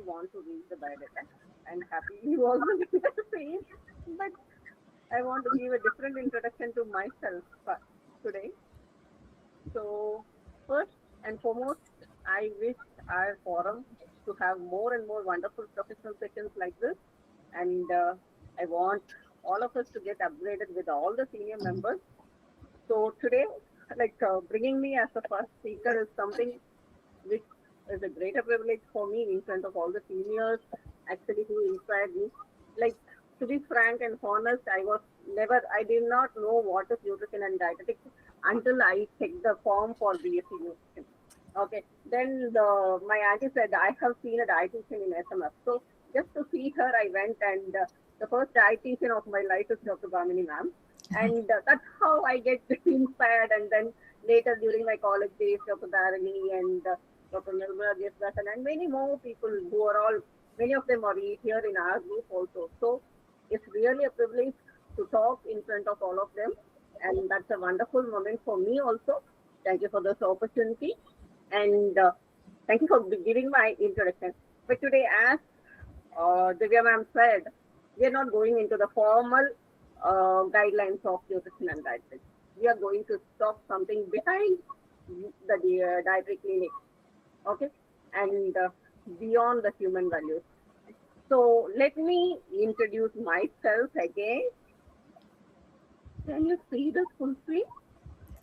want to read the biodata and happily also did the same. But I want to give a different introduction to myself today. So, first and foremost, I wish our forum to have more and more wonderful professional sessions like this. And I want all of us to get upgraded with all the senior members. So, today, bringing me as the first speaker is something which is a greater privilege for me in front of all the seniors actually who inspired me. Like, to be frank and honest, I did not know what is nutrition and dietetics until I checked the form for BSc nutrition. Okay, then my auntie said, I have seen a dietitian in SMS. So just to see her, I went, and the first dietitian of my life is Dr. Bhamini ma'am. And that's how I get inspired. And then later during my college days, Dr. Dharani and Dr. Nirmala Jesdasan and many more people who are all, many of them are here in our group also. So it's really a privilege to talk in front of all of them. And that's a wonderful moment for me also. Thank you for this opportunity. And thank you for giving my introduction. But today, as Divya ma'am said, we are not going into the formal guidelines of nutrition and dietetics. We are going to talk something behind the dietary clinic, okay, and beyond the human values. So let me introduce myself again. Can you see the full screen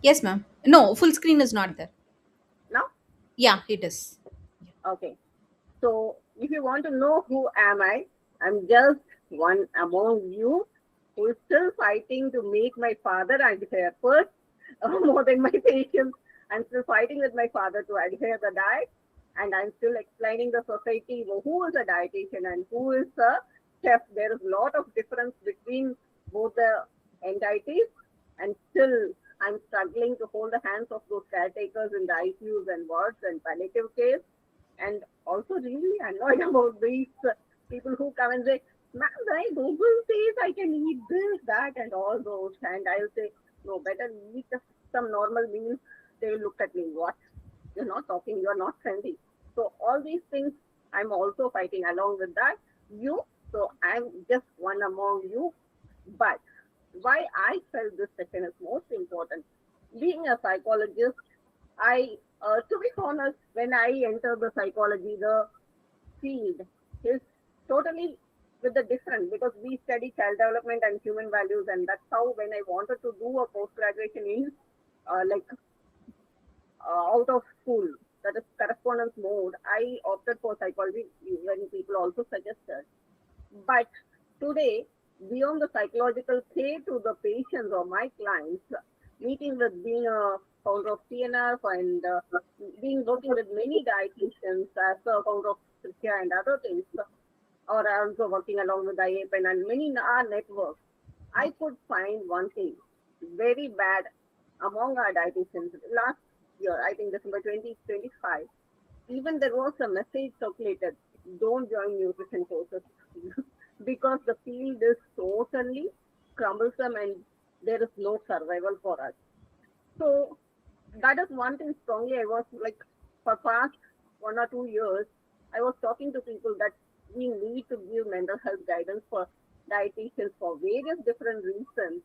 Yes, ma'am. No, full screen is not there. now? Yeah, it is. Okay. So if you want to know who am I, I'm just one among you who is still fighting to make my father adhere first, more than my patients. I'm still fighting with my father to adhere the diet, and I'm still explaining the society who is a dietitian and who is a chef. There is a lot of difference between both the entities, and still I'm struggling to hold the hands of those caretakers in the ICUs and wards and palliative care, and also really annoyed about these people who come and say, "Ma'am, my Google says I can eat this, that, and all those." And I'll say, "No, better eat some normal meals." They will look at me, "What? You're not talking, you're not friendly." So, all these things I'm also fighting along with that. You, so I'm just one among you. But why I felt this session is most important. Being a psychologist, to be honest, when I entered the psychology, the field is totally with the different because we study child development and human values, and that's how when I wanted to do a post graduation in like out of school, that is correspondence mode, I opted for psychology when people also suggested. But today, beyond the psychological care to the patients or my clients, meeting with being a founder of TNF and being working with many dietitians as a founder of Trickia and other things, or also working along with IAPN and many in our networks, I could find one thing very bad among our dietitians. Last year, I think December 2025, even there was a message circulated, don't join nutrition courses because the field is totally cumbersome and there is no survival for us. So that is one thing strongly I was like for past 1 or 2 years, I was talking to people that we need to give mental health guidance for dietitians for various different reasons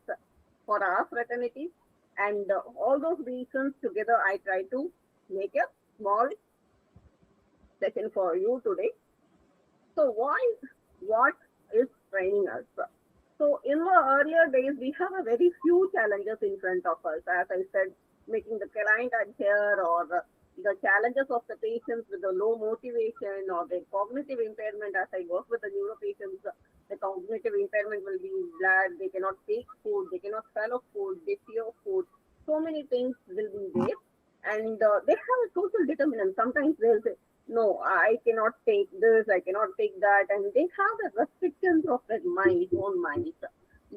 for our fraternity. And all those reasons together, I try to make a small session for you today. So what is training us? So in the earlier days, we have a very few challenges in front of us. As I said, making the client adhere, or the challenges of the patients with the low motivation or the cognitive impairment. As I work with the neuro patients, the cognitive impairment will be bad. They cannot take food. They cannot swallow food. They fear food. So many things will be there, and they have a total determinant. Sometimes they'll say, "No, I cannot take this. I cannot take that," and they have the restrictions of their mind, own minds.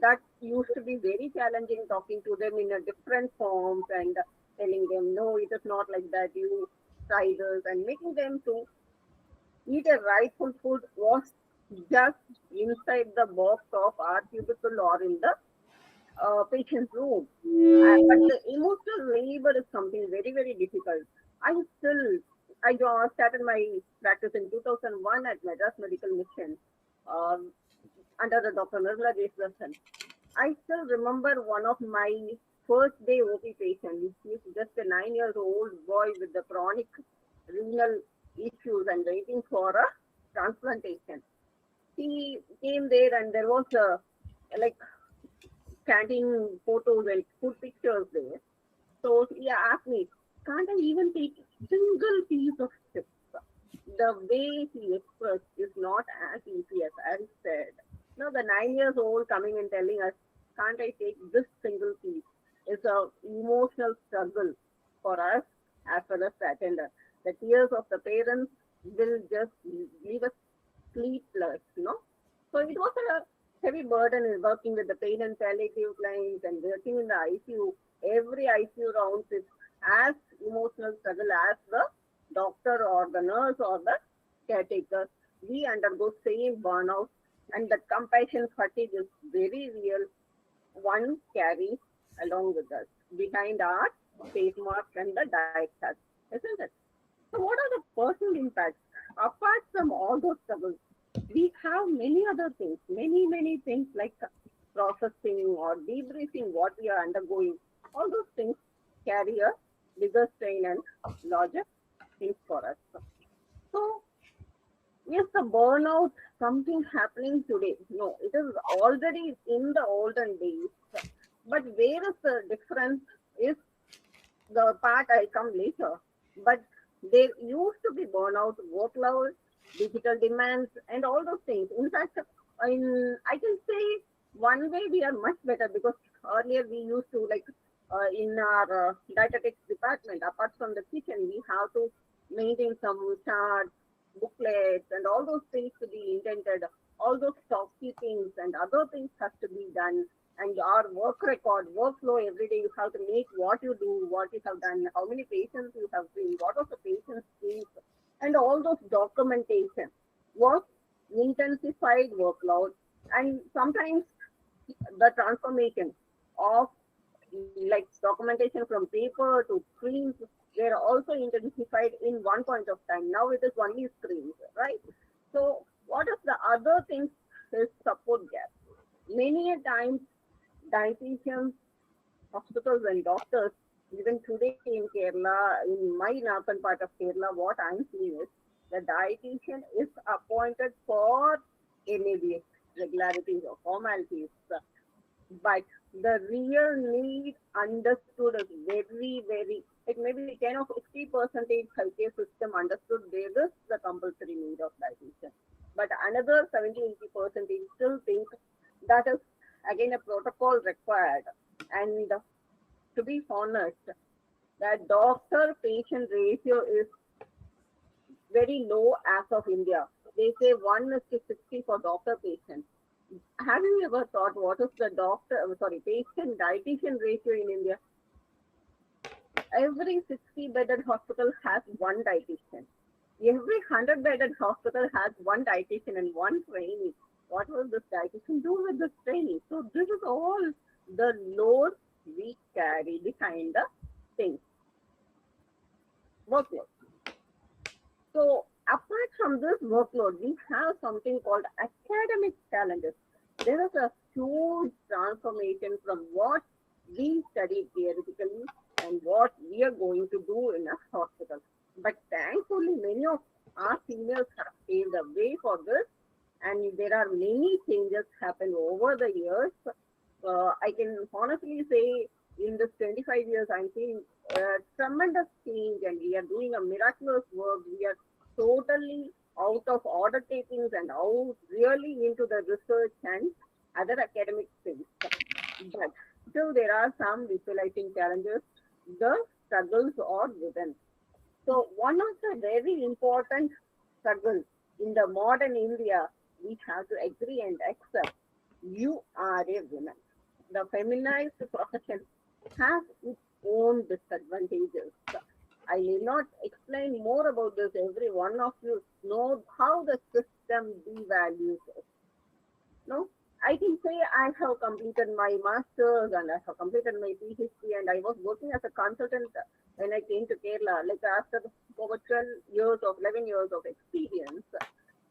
That used to be very challenging talking to them in a different forms and telling them, "No, it is not like that. You try this," and making them to eat a rightful food was just inside the box of our cubicle or in the patient's room. But the emotional labor is something very, very difficult. I still started my practice in 2001 at Madras Medical Mission um, under the Dr. Nirmala Jeswasan. I still remember one of my first day OP patient. He's just a 9 years old boy with the chronic renal issues and waiting for a transplantation. He came there and there was a like canteen photos and food pictures there. So he asked me, can't I even take single piece of chips? The way he expressed is not as easy as I said. No, the 9 years old coming and telling us, can't I take this single piece? It's a emotional struggle for us as well as the attender. The tears of the parents will just leave us sleepless. So it was a heavy burden in working with the pain and palliative clients and working in the ICU. Every ICU round is as emotional struggle as the doctor or the nurse or the caretaker. We undergo same burnout and the compassion fatigue is very real. One carries along with us behind our face mask and the diet chart, isn't it? So what are the personal impacts? Apart from all those struggles, we have many other things, many things like processing or debriefing what we are undergoing. All those things carry a bigger strain and larger things for us. So, yes, the burnout, something happening today. No, it is already in the olden days. But where is the difference is the part I come later. But there used to be burnout, workload, digital demands, and all those things. In fact, I can say one way we are much better because earlier we used to like in our dietetics department, apart from the kitchen, we have to maintain some charts, booklets, and all those things to be intended. All those stock keepings and other things have to be done and our work record, workflow every day, you have to make what you do, what you have done, how many patients you have seen, what was the patient's case, and all those documentation was intensified workload. And sometimes the transformation of like documentation from paper to screens were also intensified in one point of time. Now it is only screens, right? So what is the other thing is support gap. Many a times dietitians, hospitals, and doctors, even today in Kerala, in my northern part of Kerala, what I'm seeing is the dietitian is appointed for maybe regularities or formalities, but the real need understood is very, like maybe 10 or 50% healthcare system understood there is the compulsory need of dietitian. But another 70-80% still think that is again a protocol required. And to be honest, that doctor patient ratio is very low as of India. They say 1 is to 60 for doctor patient. Have you ever thought what is the patient dietitian ratio in India? Every 60 bedded hospital has one dietitian. Every 100 bedded hospital has one dietitian and one trainee. What will this dietitian do with this training? So this is all the load we carry behind the thing, workload. So apart from this workload, we have something called academic challenges. There is a huge transformation from what we studied theoretically and what we are going to do in a hospital. But thankfully, many of our seniors have paved the way for this, and there are many changes happened over the years. I can honestly say, in this 25 years, I'm seeing tremendous change, and we are doing a miraculous work. We are totally out of order takings and out really into the research and other academic things. But still, there are some visualizing challenges. The struggles are within. So one of the very important struggles in the modern India, we have to agree and accept you are a woman. The feminized profession has its own disadvantages. I need not explain more about this. Every one of you know how the system devalues it. No, I can say I have completed my master's and I have completed my PhD and I was working as a consultant when I came to Kerala, like after over 12 years of 11 years of experience,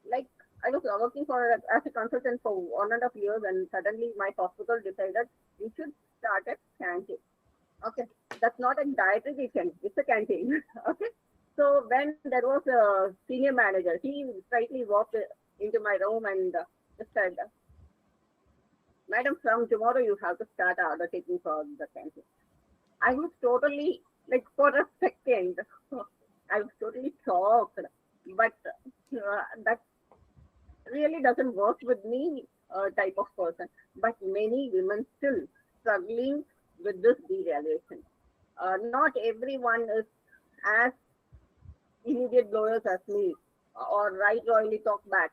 like I was working for as a consultant for 1.5 years, and suddenly my hospital decided you should start a canteen. Okay, that's not a dietary kitchen; it's a canteen. Okay, so when there was a senior manager, he slightly walked into my room and just said, "Madam, from tomorrow you have to start order taking for the canteen." I was totally like for a second, I was totally shocked, but that really doesn't work with me type of person. But many women still struggling with this devaluation. Not everyone is as immediate blowers as me or right royally talk back.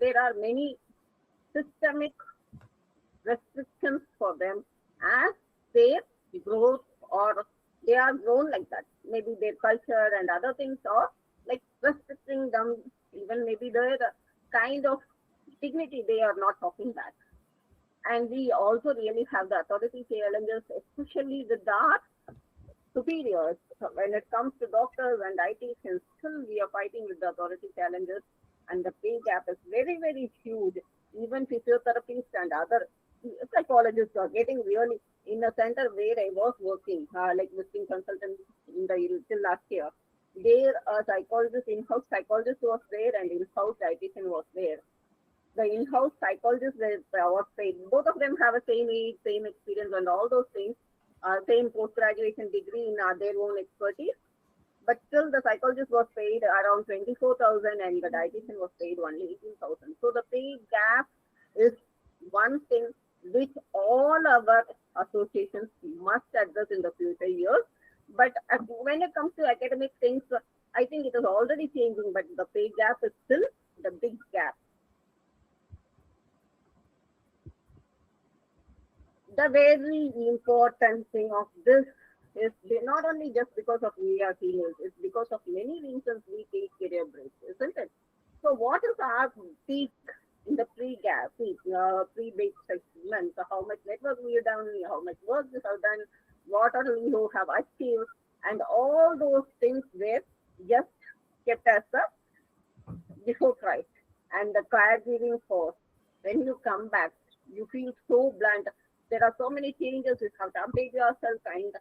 There are many systemic restrictions for them as their growth or they are grown like that. Maybe their culture and other things are like restricting them, even maybe their kind of dignity they are not talking back. And we also really have the authority challenges, especially with the superiors. So when it comes to doctors and dietitians, still we are fighting with the authority challenges, and the pay gap is very, very huge. Even physiotherapists and other psychologists are getting really in a center where I was working, like visiting consultant in the till last year. There, a psychologist, in-house psychologist was there, and in-house dietitian was there. The in-house psychologist was paid. Both of them have a same age, same experience, and all those things. Same post-graduation degree in their own expertise. But still, the psychologist was paid around 24,000, and the dietitian was paid only 18,000. So the pay gap is one thing which all our associations must address in the future years. But when it comes to academic things, I think it is already changing, but the pay gap is still the big gap. The very important thing of this is not only just because of we are females, it's because of many reasons we take career breaks, isn't it? So what is our peak in the pre-gap, pre-bake segment? So how much network we have done, how much work we have done, what are we who have achieved, and all those things were just kept as the before Christ. And the caregiving force, when you come back, you feel so blunt. There are so many changes, you have to update yourself, and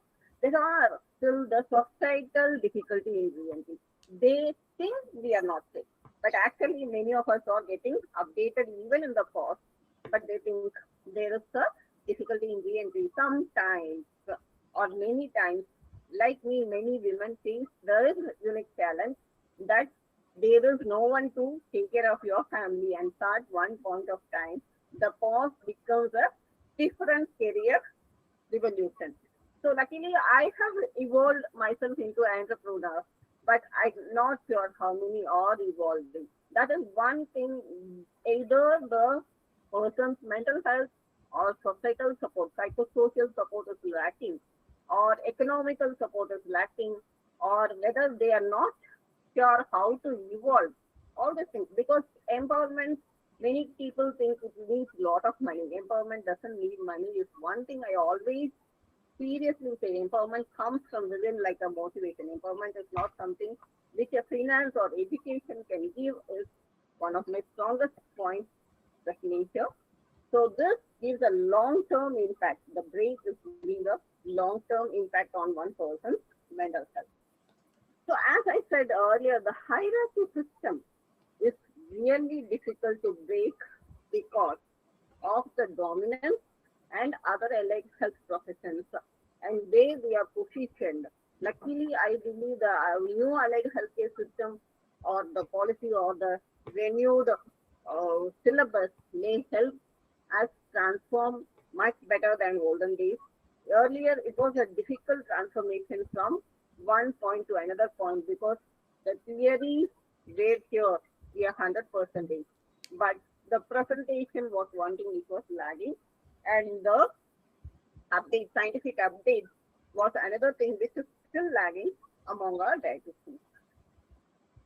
there are still the societal difficulty in reality. They think we are not sick, but actually, many of us are getting updated even in the past, but they think there is a difficulty in re-entry. Sometimes, or many times, like me, many women think there is a unique challenge that there is no one to take care of your family, and at one point of time, the pause becomes a different career revolution. So luckily, I have evolved myself into an entrepreneur, but I'm not sure how many are evolving. That is one thing. Either the person's mental health or societal support, psychosocial support is lacking, or economical support is lacking, or whether they are not sure how to evolve all these things because empowerment many people think it needs a lot of money. Empowerment doesn't need money is one thing I always seriously say. Empowerment comes from within like a motivation. Empowerment is not something which a finance or education can give is one of my strongest points of nature. So this gives a long-term impact. The break is giving a long-term impact on one person's mental health. So as I said earlier, the hierarchy system is really difficult to break because of the dominance and other allied health professions and where we are positioned. Luckily, I believe the new allied healthcare system or the policy or the renewed syllabus may help us transform much better than olden days. Earlier, it was a difficult transformation from one point to another point because the theories were here, we are 100%, but the presentation was one thing which was lagging, and the update, scientific update was another thing which is still lagging among our dietitians.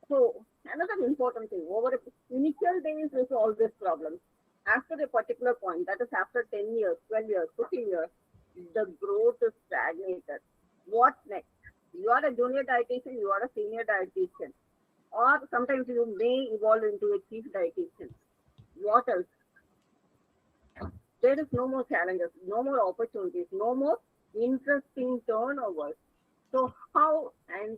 So another important thing, over initial days is always problems. After a particular point, that is after 10 years, 12 years, 15 years, the growth is stagnated. What next? You are a junior dietitian, you are a senior dietitian, or sometimes you may evolve into a chief dietitian. What else? There is no more challenges, no more opportunities, no more interesting turnovers. So how and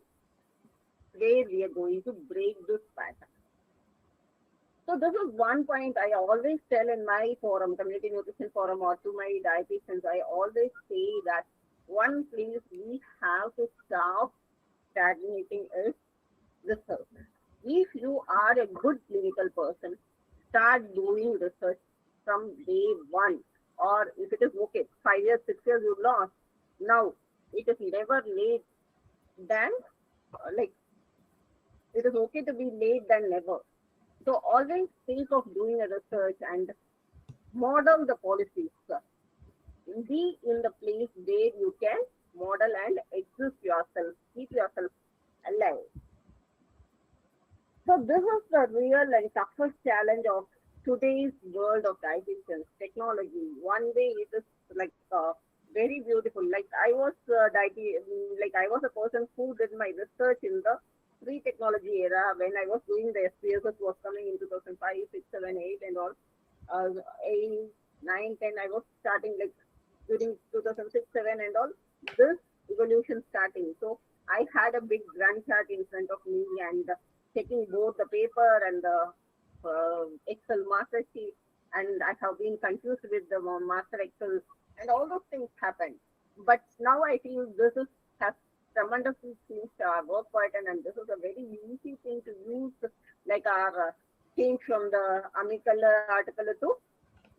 where we are going to break this pattern? So this is one point I always tell in my forum, community nutrition forum, or to my dietitians. I always say that one place we have to stop stagnating is research. If you are a good clinical person, start doing research from day one. Or if it is okay, 5 years, 6 years you lost. Now it is never late than like it is okay to be late than never. So always think of doing a research and model the policies. Be in the place where you can model and exist yourself, keep yourself alive. So this is the real and toughest challenge of today's world of dietitians, technology. One way it is like very beautiful. Like I was like I was a person who did my research in the pre-technology era when I was doing the SPSS was coming in 2005, 6, 7, 8 and all. 8, 9, 10. I was starting like during 2006, 7 and all. This evolution starting. So I had a big grand chart in front of me and checking both the paper and the Excel master sheet. And I have been confused with the master Excel and all those things happened. But now I feel this is has tremendously changed our work pattern and this is a very easy thing to use like our change from the amical article to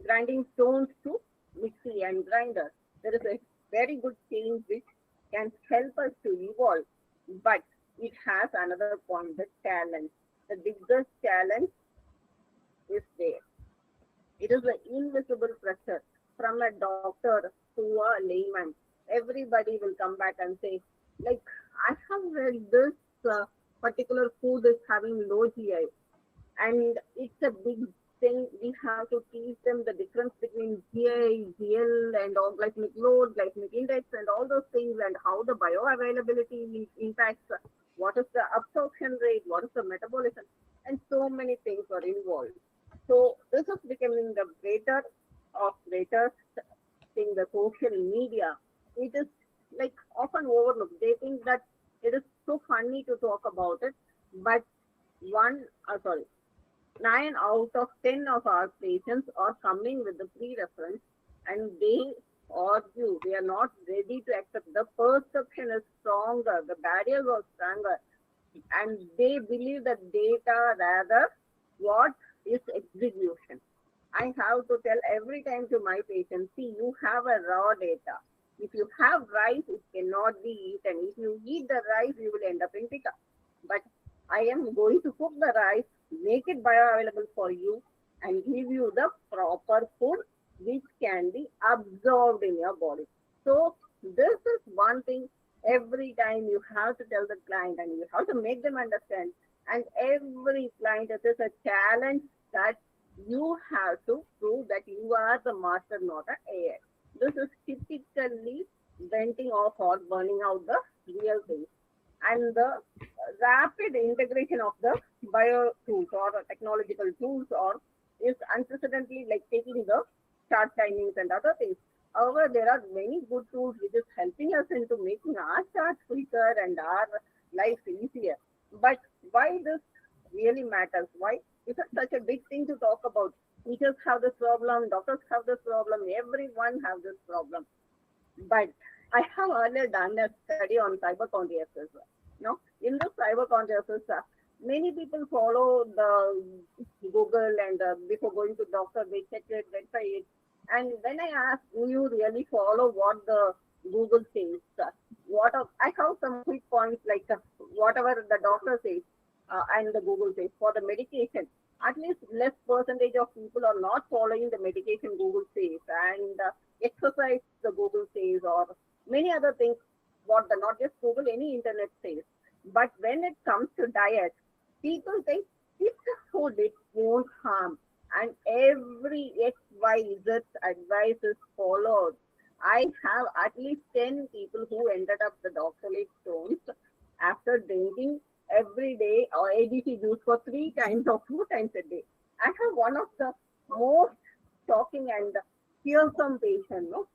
grinding stones to mixie and grinder. There is a very good change which can help us to evolve, but it has another point, the challenge. The biggest challenge is there. It is the invisible pressure from a doctor to a layman. Everybody will come back and say, like, I have read this particular food is having low GI and it's a big thing. We have to teach them the difference between GI, GL, and all glycemic load, glycemic index, and all those things, and how the bioavailability impacts. What is the absorption rate? What is the metabolism? And so many things are involved. So this is becoming the greater of greatest thing. The social media. It is like often overlooked. They think that it is so funny to talk about it, but sorry, 9 out of 10 of our patients are coming with the pre-reference and they argue. They are not ready to accept. The perception is stronger, the barriers are stronger, and they believe that data rather what is execution. I have to tell every time to my patients, see, you have a raw data. If you have rice, it cannot be eaten. If you eat the rice, you will end up in pica. But I am going to cook the rice, make it bioavailable for you, and give you the proper food which can be absorbed in your body. So, this is one thing every time you have to tell the client and you have to make them understand. And every client, it is a challenge that you have to prove that you are the master, not an AI. This is typically venting off or burning out the real things. And the rapid integration of the bio tools or technological tools or is unprecedentedly like taking the chart timings and other things. However, there are many good tools which is helping us into making our charts quicker and our life easier. But why this really matters? Why is it such a big thing to talk about? Teachers have this problem, doctors have this problem, everyone have this problem. But I have earlier done a study on cyber consciousness. In the cyber consciousness, many people follow the Google and before going to doctor, they check it, verify it. And when I ask, do you really follow what the Google says? I have some quick points like whatever the doctor says and the Google says for the medication. At least less percentage of people are not following the medication Google says and exercise the Google says or many other things. What the not just Google, any internet says. But when it comes to diet, people think it's a food, it won't harm. And every XYZ advice is followed. I have at least 10 people who ended up the doctorate stones after drinking every day or ABC juice for 3 times or 4 times a day. I have one of the most shocking and fearsome patient. No,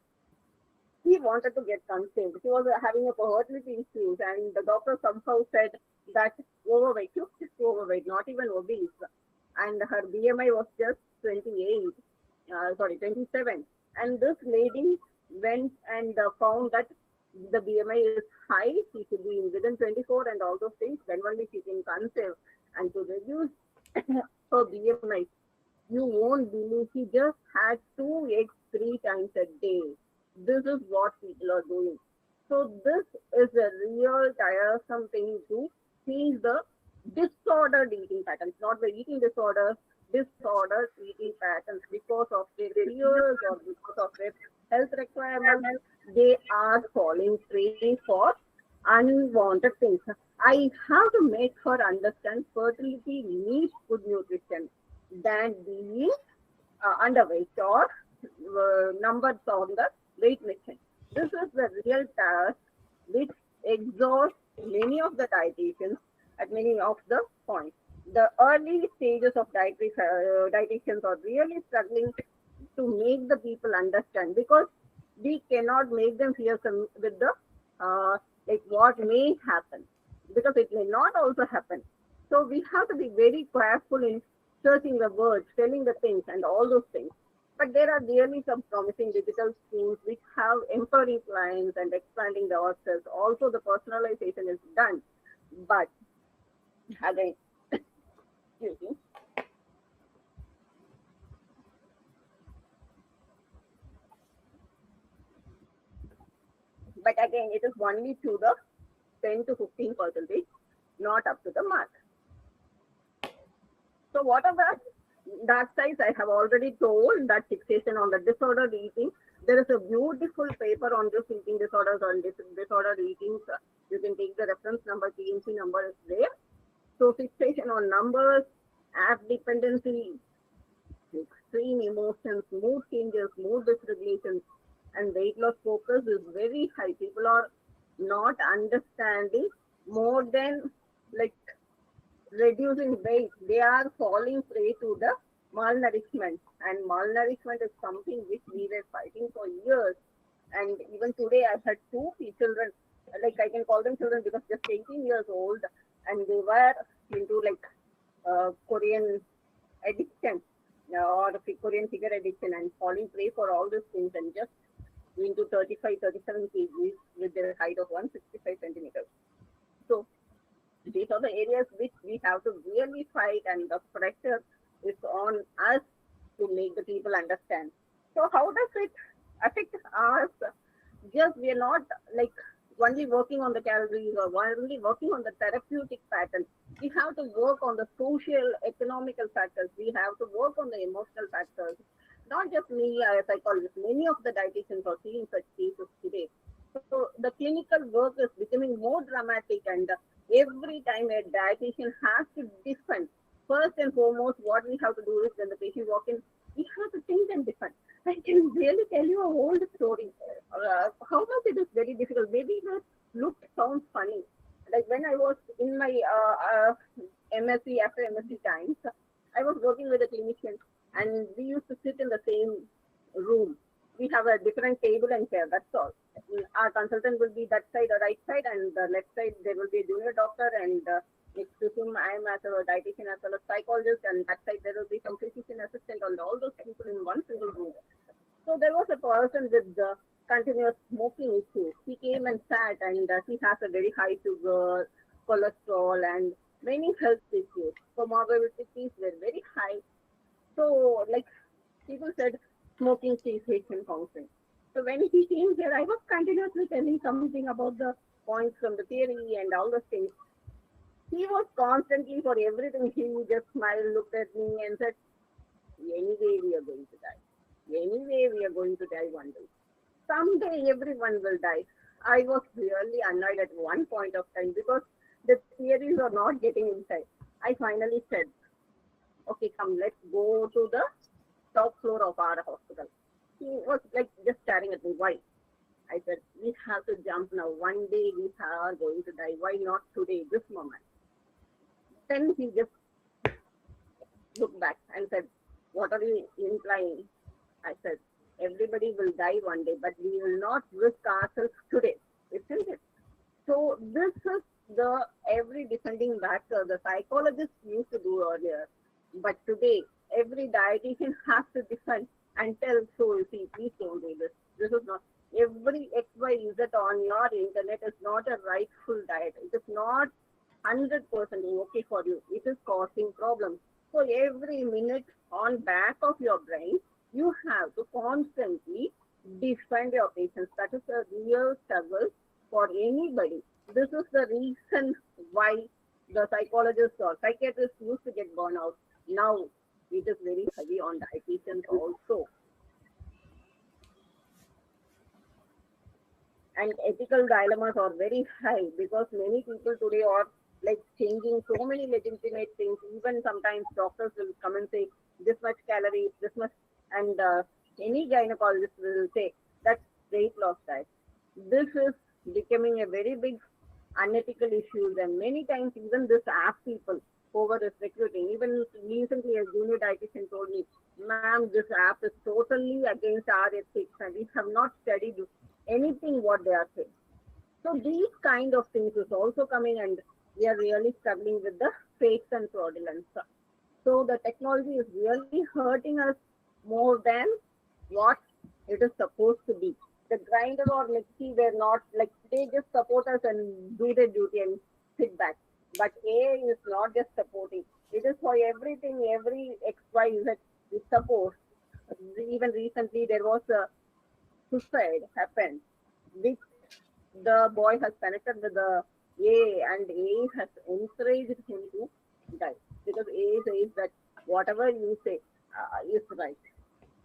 he wanted to get conceived. He was having a fertility issues, and the doctor somehow said that overweight, she was just overweight, not even obese, and her BMI was just 28, sorry, 27. And this lady went and found that the BMI is high, she should be within 24 and all those things, then only she can conceive. And to reduce her BMI, you won't believe he just had two eggs 3 times a day. This is what people are doing. So this is a real tiresome thing to change the disordered eating patterns, not the eating disorders, disordered eating patterns because of their fears or because of their health requirements. They are falling prey for unwanted things. I have to make her understand fertility needs good nutrition than being underweight or numbers on the weight machine. This is the real task which exhausts many of the dietitians at many of the points. The early stages of dietitians are really struggling to make the people understand because we cannot make them fear some with the like what may happen because it may not also happen. So we have to be very careful in searching the words, telling the things, and all those things. But there are really some promising digital tools which have empowering clients and expanding the access. Also, the personalization is done. But again, excuse me, but again, it is only to the 10 to 15%, not up to the mark. So, what are the dark sides? I have already told that fixation on the disordered eating. There is a beautiful paper on this eating disorders on disordered eating. You can take the reference number, TNC number is there. So, fixation on numbers, app dependency, extreme emotions, mood changes, mood dysregulations, and weight loss focus is very high. People are not understanding more than like reducing weight. They are falling prey to the malnourishment. And malnourishment is something which we were fighting for years. And even today, I've had two children, like I can call them children because just 18 years old, and they were into like Korean addiction or the Korean figure addiction and falling prey for all these things and just into 35, 37 kgs with their height of 165 centimeters. So these are the areas which we have to really fight, and the pressure is on us to make the people understand. So, how does it affect us? Just we are not like only working on the calories or only working on the therapeutic patterns. We have to work on the social, economical factors. We have to work on the emotional factors. Not just me as a psychologist, many of the dietitians are seeing such cases today. So the clinical work is becoming more dramatic, and every time a dietitian has to defend. First and foremost, what we have to do is when the patient walk in, we have to think and defend. I can really tell you a whole story. How much it is very difficult. Maybe it look sounds funny. Like when I was in my MSc after MSc times, I was working with a clinician, and we used to sit in the same room. We have a different table and chair. That's all. Our consultant will be that side or right side, and the left side there will be a junior doctor, and next to him I am as a dietitian as well as psychologist, and that side there will be some physician assistant, and all those people in one single room. So there was a person with the continuous smoking issues. He came and sat, and he has a very high sugar, cholesterol, and many health issues. Comorbidities were very high. So, like people said, smoking cessation counseling. So when he came here, I was continuously telling something about the points from the theory and all those things. He was constantly for everything. He just smiled, looked at me, and said, "Anyway, we are going to die. Anyway, we are going to die one day. Someday, everyone will die." I was really annoyed at one point of time because the theories are not getting inside. I finally said, "Okay, come, let's go to the top floor of our hospital." He was like just staring at me. Why? I said, we have to jump now. One day we are going to die. Why not today, this moment? Then he just looked back and said, what are you implying? I said, everybody will die one day, but we will not risk ourselves today, isn't it? So this is the every defending factor the psychologists used to do earlier. But today, every dietitian has to defend and tell, so you see, please don't do this. This is not, every XYZ on your internet is not a rightful diet. It is not 100% okay for you. It is causing problems. So every minute on back of your brain, you have to constantly defend your patients. That is a real struggle for anybody. This is the reason why the psychologists or psychiatrists used to get burned out. Now it is very heavy on dietitians also. And ethical dilemmas are very high because many people today are like changing so many legitimate things. Even sometimes doctors will come and say this much calories, this much, and any gynecologist will say that's weight loss diet. This is becoming a very big unethical issue, and many times even this app people over is recruiting. Even recently, a junior dietitian told me, "Ma'am, this app is totally against our ethics, and we have not studied anything what they are saying." So these kind of things is also coming, and we are really struggling with the fakes and fraudulence. So the technology is really hurting us more than what it is supposed to be. The grinder or mixie were not like they just support us and do their duty and sit back. But AI is not just supporting. It is for everything, every XY that we support. Even recently there was a suicide happened, which the boy has connected with the A and A has encouraged him to die because A says that whatever you say is right.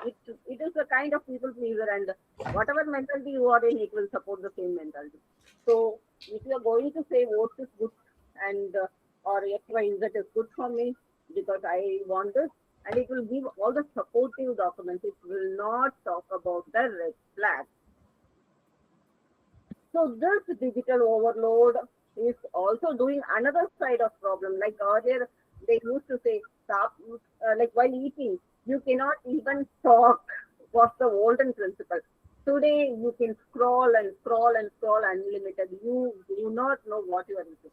It is a kind of people pleaser, and whatever mentality you are in, it will support the same mentality. So if you are going to say what is good and or XY that is good for me because I want this, and it will give all the supportive documents. It will not talk about the red flag. So this digital overload is also doing another side of problem. Like earlier, they used to say, stop, like while eating, you cannot even talk. Was the olden principle. Today, you can scroll and scroll and scroll unlimited. You do not know what you are eating.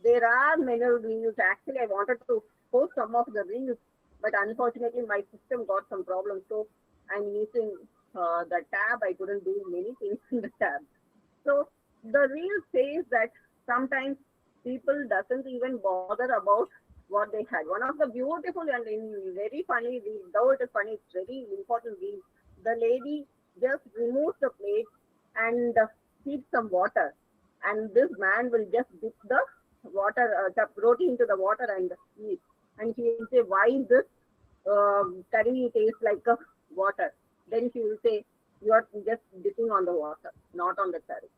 There are many reels. Actually, I wanted to post some of the reels, but unfortunately, my system got some problems. So I'm using the tab. I couldn't do many things in the tab. So the reel says that sometimes people doesn't even bother about what they had. One of the beautiful and very funny reel, though it is funny, it's very important reel. The lady just removes the plate and heats some water, and this man will just dip the water, the roti into the water and eat. And he will say, "Why this curry tastes like a water?" Then she will say, "You are just dipping on the water, not on the curry."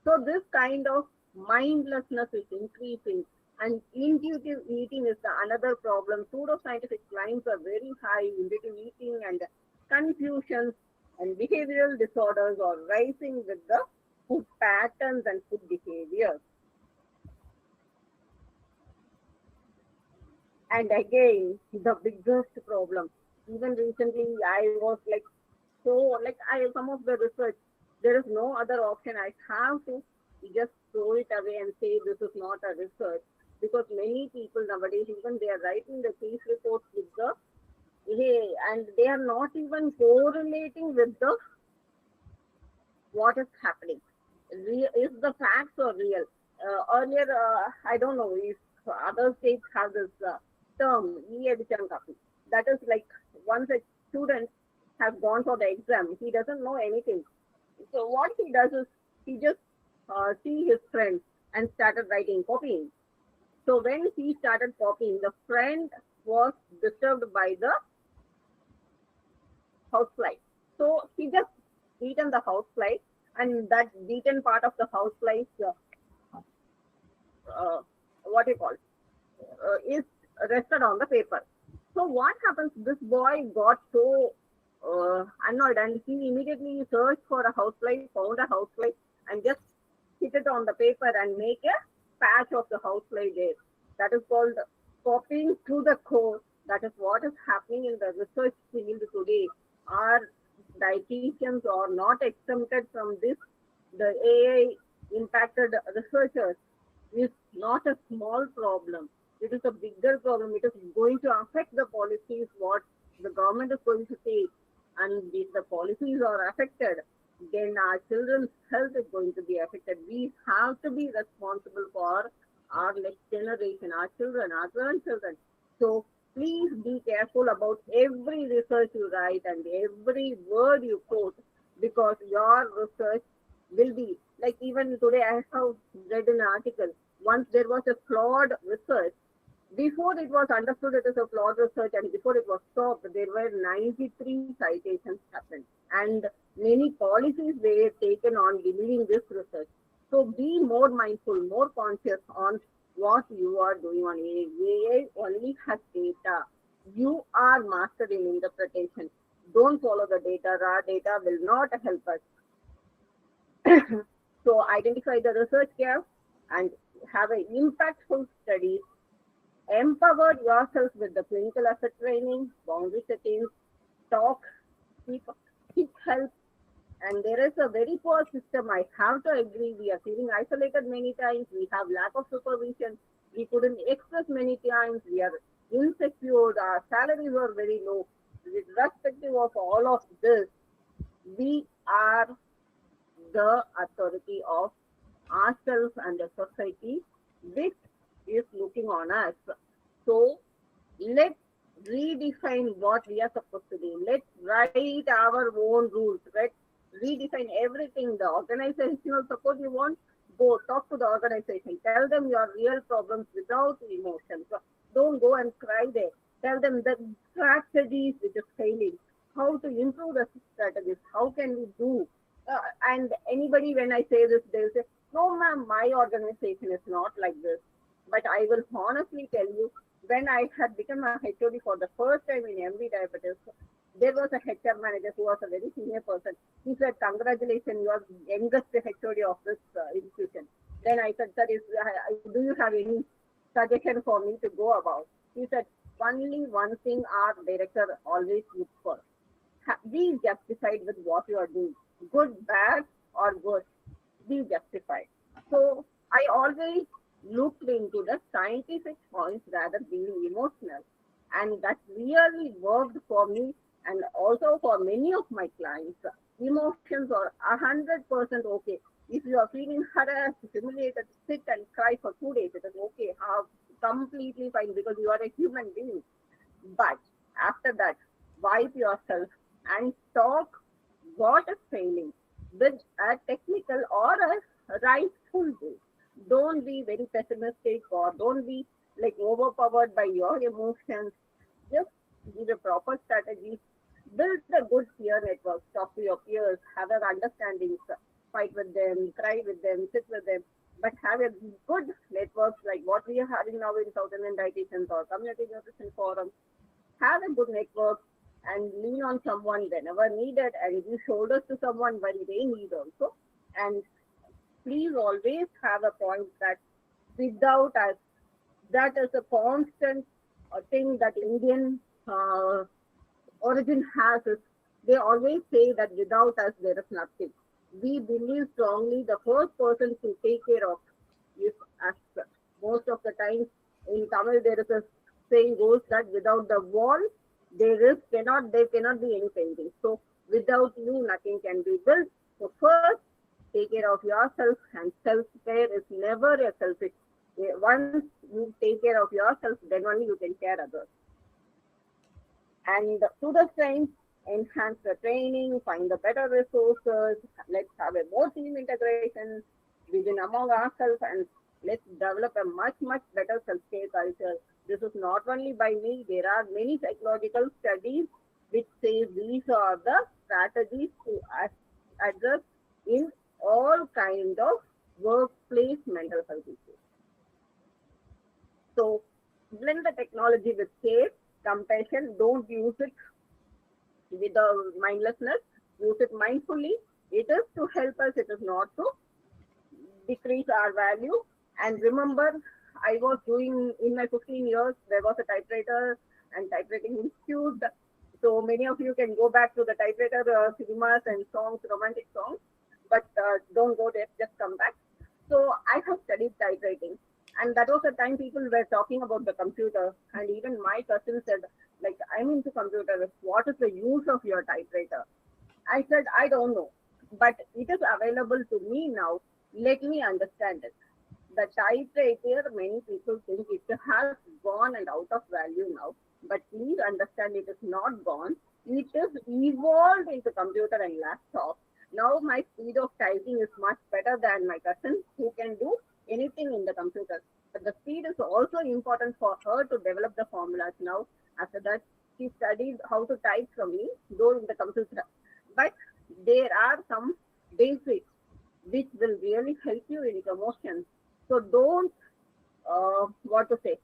So this kind of mindlessness is increasing, and intuitive eating is the another problem. Pseudoscientific claims are very high. Intuitive eating and confusions and behavioral disorders are rising with the food patterns and food behaviors. And again, the biggest problem. Even recently, I was like so like I some of the research. There is no other option. I have to just throw it away and say this is not a research because many people nowadays even they are writing the case reports with the hey, and they are not even correlating with the what is happening. Is the facts are real? Earlier, I don't know if other states have this term, e-edition. That is like once a student has gone for the exam, he doesn't know anything. So what he does is he just see his friend and started writing, copying. So when he started copying, the friend was disturbed by the housefly. So he just eaten the housefly, and that beaten part of the housefly uh, what you call is rested on the paper. So what happens? This boy got so annoyed, and he immediately searched for a housefly, found a housefly, and just hit it on the paper and make a patch of the housefly there. That is called copying to the core. That is what is happening in the research field today. Our dietitians are not exempted from this. The AI impacted researchers is not a small problem. It is a bigger problem. It is going to affect the policies what the government is going to take. And if the policies are affected, then our children's health is going to be affected. We have to be responsible for our next generation, our children, our grandchildren. So please be careful about every research you write and every word you quote, because your research will be like, even today I have read an article. Once there was a flawed research. Before it was understood it is a flawed research, and before it was stopped, there were 93 citations happened, and many policies were taken on believing this research. So be more mindful, more conscious on what you are doing on AI. AI only has data. You are master in interpretation. Don't follow the data. Raw data will not help us. So identify the research gaps and have an impactful studies. Empower yourself with the clinical asset training, boundary settings, talk, seek, seek help. And there is a very poor system. I have to agree. We are feeling isolated many times. We have lack of supervision. We couldn't express many times. We are insecure. Our salaries are very low. Irrespective of all of this, we are the authority of ourselves and the society which is looking on us. So let's redefine what we are supposed to do. Let's write our own rules. Let's redefine everything. The organizational support you want, go talk to the organization. Tell them your real problems without emotions. Don't go and cry there. Tell them the strategies which is failing, how to improve the strategies, how can we do. And anybody, when I say this, they'll say, no, ma'am, my organization is not like this. But I will honestly tell you, when I had become a HOD for the first time in MD Diabetes, there was a HR manager who was a very senior person. He said, congratulations, you are youngest HOD of this institution. Then I said, sir, do you have any suggestion for me to go about? He said, only one thing our director always looks for. Be justified with what you are doing. Good, bad, or good. Be justified. So I always looked into the scientific points rather being emotional. And that really worked for me and also for many of my clients. Emotions are 100% okay. If you are feeling harassed, humiliated, sit and cry for 2 days, it is okay. Completely fine, because you are a human being. But after that, wipe yourself and talk what is failing with a technical or a rightful way. Don't be very pessimistic or don't be like overpowered by your emotions. Just give a proper strategy. Build a good peer network. Talk to your peers. Have an understanding. Fight with them. Cry with them. Sit with them. But have a good network like what we are having now in South Indian Dietitians or Community Nutrition Forum. Have a good network and lean on someone whenever needed, and give shoulders to someone when they need also. And please always have a point that without us, that is a constant thing that Indian origin has. Is they always say that without us there is nothing. We believe strongly the first person to take care of is us. Most of the time in Tamil there is a saying goes that without the wall there cannot be any painting. So without you nothing can be built. So first take care of yourself, and self care is never a selfish. Once you take care of yourself, then only you can care others. And to the same, enhance the training, find the better resources, let's have a more team integration within among ourselves, and let's develop a much, much better self-care culture. This is not only by me, there are many psychological studies which say these are the strategies to address in all kind of workplace mental health issues. So blend the technology with care, compassion. Don't use it with the mindlessness. Use it mindfully. It is to help us. It is not to decrease our value. And remember, I was doing in my 15 years, there was a typewriter and typewriting institute. So many of you can go back to the typewriter cinemas and songs, romantic songs, but don't go there, just come back. So I have studied typewriting. And that was the time people were talking about the computer. And even my cousin said, like, I'm into computers. What is the use of your typewriter? I said, I don't know, but it is available to me now. Let me understand it. The typewriter, many people think it has gone and out of value now, but please understand it is not gone. It is evolved into computer and laptop. Now my speed of typing is much better than my cousin who can do anything in the computer. But the speed is also important for her to develop the formulas now. After that, she studied how to type from me, though in the computer. But there are some basics which will really help you in promotion. So don't, what to say,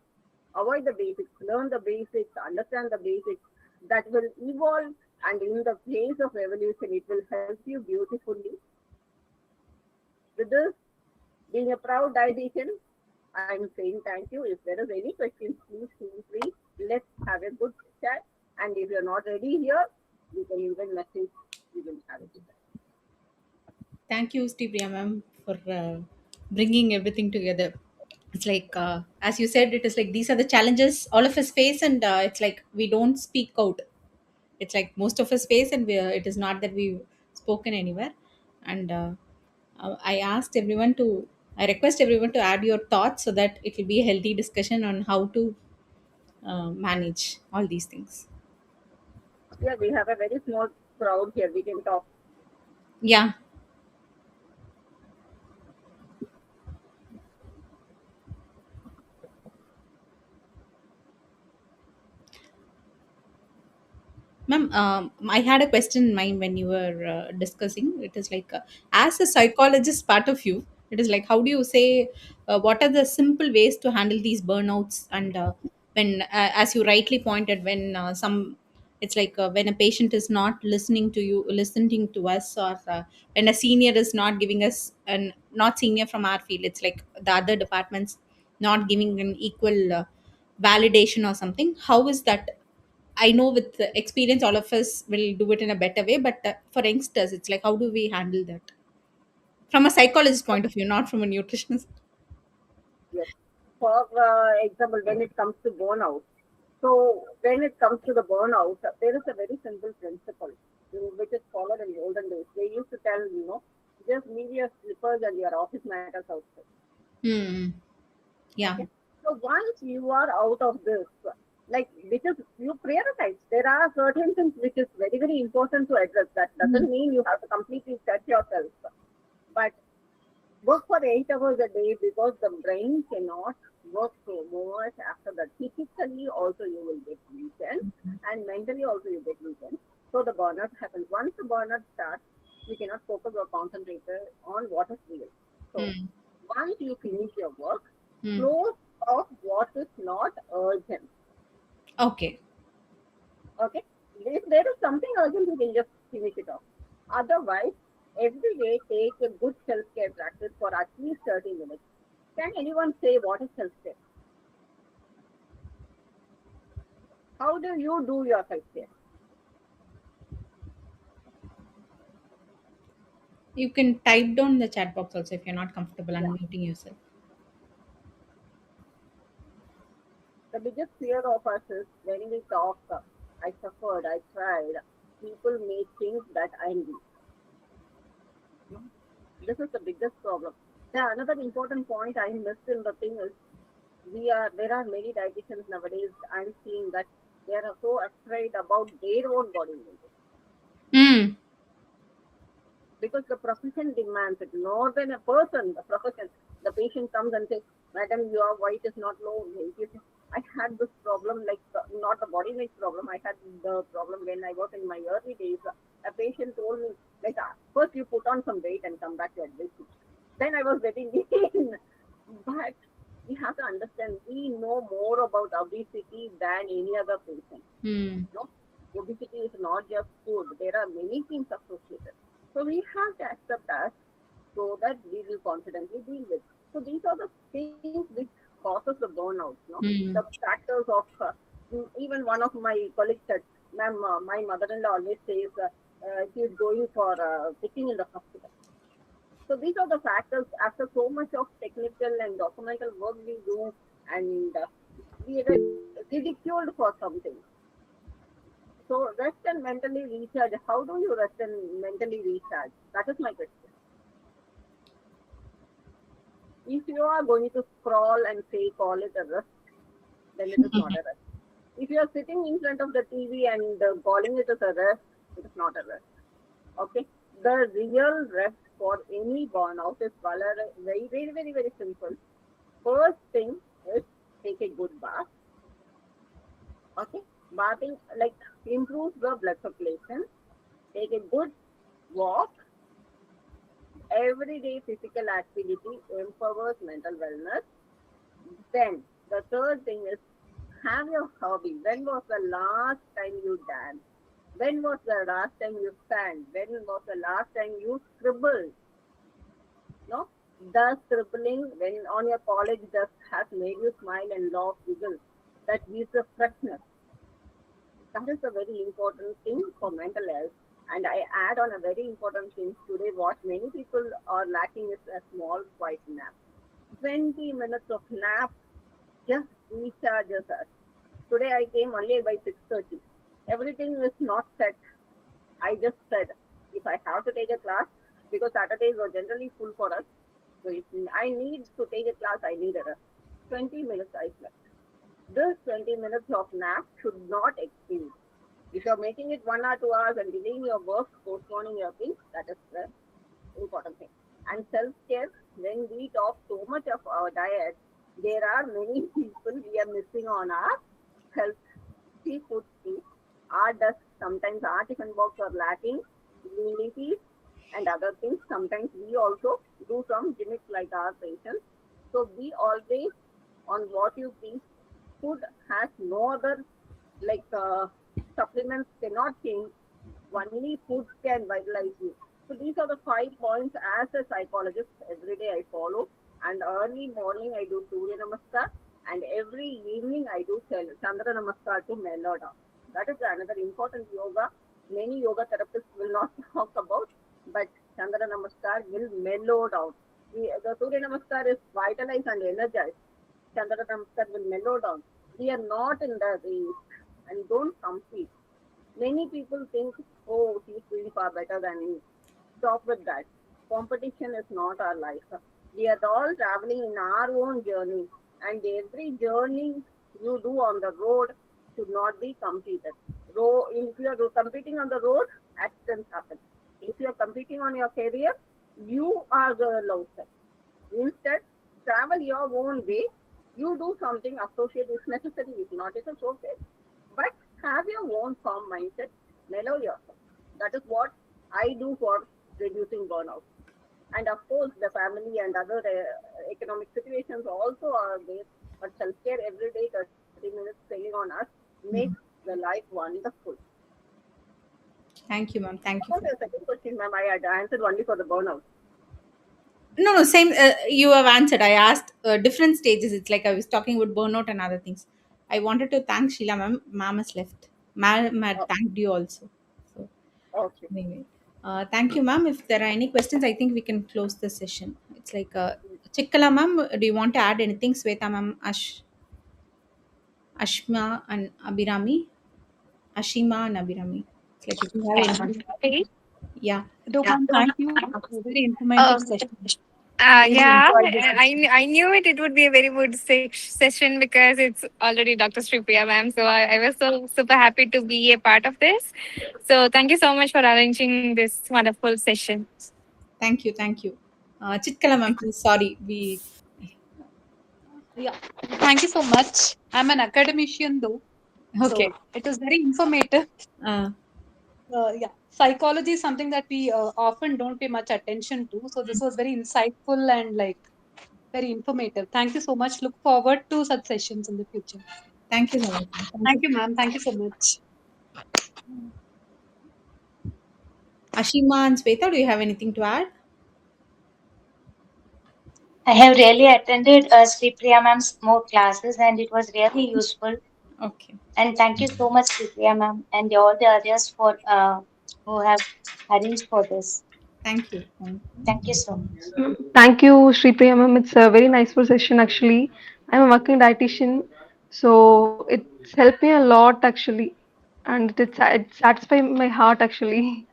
avoid the basics, learn the basics, understand the basics. That will evolve, and in the phase of evolution, it will help you beautifully. With this, being a proud dietitian, I'm saying thank you. If there is any questions, please feel free. Let's have a good chat. And if you're not ready here, you can even message. We will have it. Thank you, Priya ma'am, for bringing everything together. It's like, as you said, it is like these are the challenges all of us face, and it's like we don't speak out. It's like most of us face, and it is not that we've spoken anywhere. And I request everyone to add your thoughts so that it will be a healthy discussion on how to manage all these things. Yeah, we have a very small crowd here. We can talk. Yeah, ma'am, I had a question in mind when you were discussing. It is like, as a psychologist, part of you, it is like, how do you say, what are the simple ways to handle these burnouts? And when, as you rightly pointed, when it's like when a patient is not listening to you, listening to us, or when a senior is not giving us, and not senior from our field, it's like the other departments not giving an equal validation or something. How is that? I know with the experience, all of us will do it in a better way, but for youngsters, it's like, how do we handle that from a psychologist point of view, not from a nutritionist? Yes. For example, when it comes to burnout. So when it comes to the burnout, there is a very simple principle which is followed in the olden days. They used to tell, just leave your slippers and your office matters outside. Hmm. Yeah. Okay. So once you are out of this, like because you prioritize, there are certain things which is very, very important to address. That Hmm. doesn't mean you have to completely set yourself. But work for 8 hours a day because the brain cannot work so much after that. Physically also you will get weakened and mentally also you get weakened. So the burnout happens. Once the burnout starts, we cannot focus or concentrate on what is real. So Hmm. once you finish your work, Hmm. close off what is not urgent. Okay. Okay? If there is something urgent, you can just finish it off. Otherwise, every day take a good self-care practice for at least 30 minutes. Can anyone say what is self-care? How do you do your self-care? You can type down the chat box also if you're not comfortable Yeah. unmuting yourself. The biggest fear of us is when we talk, I suffered, I tried, people may think that I'm weak. This is the biggest problem. Another important point I missed in the thing is there are many dietitians nowadays I'm seeing that they are so afraid about their own body image Hmm. because the profession demands it more than a person. The profession, the patient comes and says, "Madam, your weight is not low." I had this problem, like not the body weight problem. I had the problem when I was in my early days. A patient told me, like, first you put on some weight and come back like this. Then I was getting lean. But we have to understand, we know more about obesity than any other patient. Hmm. No? obesity is not just food. There are many things associated. So we have to accept that so that we will confidently deal with. So these are the things which causes the burnout. No, the Hmm. factors of even one of my colleagues said, "Ma'am, my mother-in-law always says she is going for sitting in the hospital." So these are the factors. After so much of technical and documental work we do, and we get ridiculed for something. So rest and mentally recharge. How do you rest and mentally recharge? That is my question. If you are going to scroll and say call it a rest, then it is not a rest. If you are sitting in front of the TV and calling it as a rest, it is not a rest. Okay. The real rest for any burnout is very, very, very, very simple. First thing is take a good bath. Okay. Bathing like improves the blood circulation. Take a good walk. Everyday physical activity empowers mental wellness. Then the third thing is have your hobby. When was the last time you danced? When was the last time you sang? When was the last time you scribbled? No? The scribbling when on your college desk has made you smile and laugh giggle. That gives a freshness. That is a very important thing for mental health. And I add on a very important thing today what many people are lacking is a small quiet nap. 20 minutes of nap just recharges us. Today I came only by 6:30. Everything is not set. I just said if I have to take a class because Saturdays are generally full for us. So if I need to take a class, I need a rest. 20 minutes I slept. This 20 minutes of nap should not exceed. If you're making it 1 or 2 hours and delaying your work, postponing your things, that is the important thing. And self-care, when we talk so much of our diet, there are many people we are missing on our health seafood tea. Our dust, sometimes our tiffin box are lacking, green leafies and other things. Sometimes we also do some gimmicks like our patients. So be always on what you eat. Food has no other like supplements cannot change. Only food can vitalize you. So these are the 5 points as a psychologist every day I follow. And early morning I do Surya Namaskar and every evening I do Chandra Namaskar to mellow down. That is another important yoga. Many yoga therapists will not talk about, but Chandra Namaskar will mellow down. The Surya Namaskar is vitalized and energized. Chandra Namaskar will mellow down. We are not in the race and don't compete. Many people think, oh, he's doing far better than me. Stop with that. Competition is not our life. We are all traveling in our own journey, and every journey you do on the road should not be competed. If you are competing on the road, accidents happen. If you are competing on your career, you are the loser. Instead, travel your own way. You do something associated if necessary, if not, it is okay. But have your own firm mindset, mellow yourself. That is what I do for reducing burnout. And of course, the family and other economic situations also are there. But self care every day, 30 minutes staying on us, makes Hmm. the life wonderful. Thank you, ma'am. Thank you About for. the second question, ma'am, I had answered only for the burnout. No, no, same. You have answered. I asked different stages. It's like I was talking about burnout and other things. I wanted to thank Sheila, ma'am. Ma'am has left. Ma'am had Oh, thanked you also. So, okay. anyway, thank you, ma'am. If there are any questions, I think we can close the session. It's like Chikkala, ma'am. Do you want to add anything? Sweta, ma'am, Ashma, and Abhirami. Ashima and Abhirami. It's like if you have any. Okay. Yeah. Dopan, thank you. A very informative Um, session. I really yeah, enjoyed this session. I knew it would be a very good session because it's already Dr. Sripriya ma'am. So I was so super happy to be a part of this. So thank you so much for arranging this wonderful session. Thank you. Thank you. Chitkala, ma'am, please. Sorry. We. Yeah, thank you so much. I'm an academician though, Okay. so it was very informative. Uh, Yeah, psychology is something that we often don't pay much attention to. So this was very insightful and like very informative. Thank you so much. Look forward to such sessions in the future. thank you so much, ma'am. Thank Thank you. you, ma'am. Thank you so much. Ashima and Sweta, do you have anything to add? I have really attended Sri Priya ma'am's more classes and it was really useful. Okay. And thank you so much, Sri Priya ma'am, and all the others for who have arranged for this. Thank you. Thank you. Thank you so much. Thank you, Sri Priya ma'am. It's a very nice session actually. I'm a working dietitian, so it's helped me a lot actually, and it satisfies my heart actually.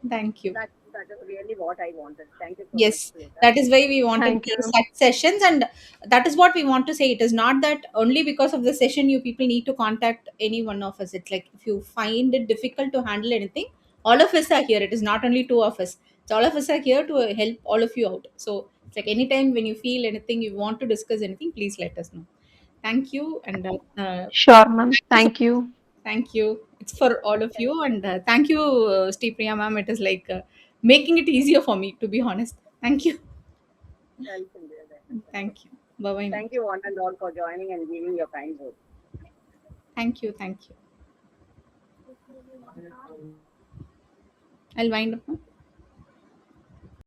Thank you. That is really what I wanted. Thank you so much, Yes, Sweta. that is why we wanted Thank these you. such sessions, and that is what we want to say. It is not that only because of the session you people need to contact any one of us. It's like if you find it difficult to handle anything, all of us are here. It is not only two of us. So all of us are here to help all of you out. So it's like anytime when you feel anything, you want to discuss anything, please let us know. Thank you, and Sure, ma'am. thank you so Thank you. thank you. It's for all of Thank you, and thank you, Steve Priya ma'am. It is like making it easier for me, to be honest. Thank you. welcome, dear. Welcome. Thank you. Bye bye, ma'am. Thank you, one and all, for joining and giving your kind words. Thank you. Thank you. I'll wind up now.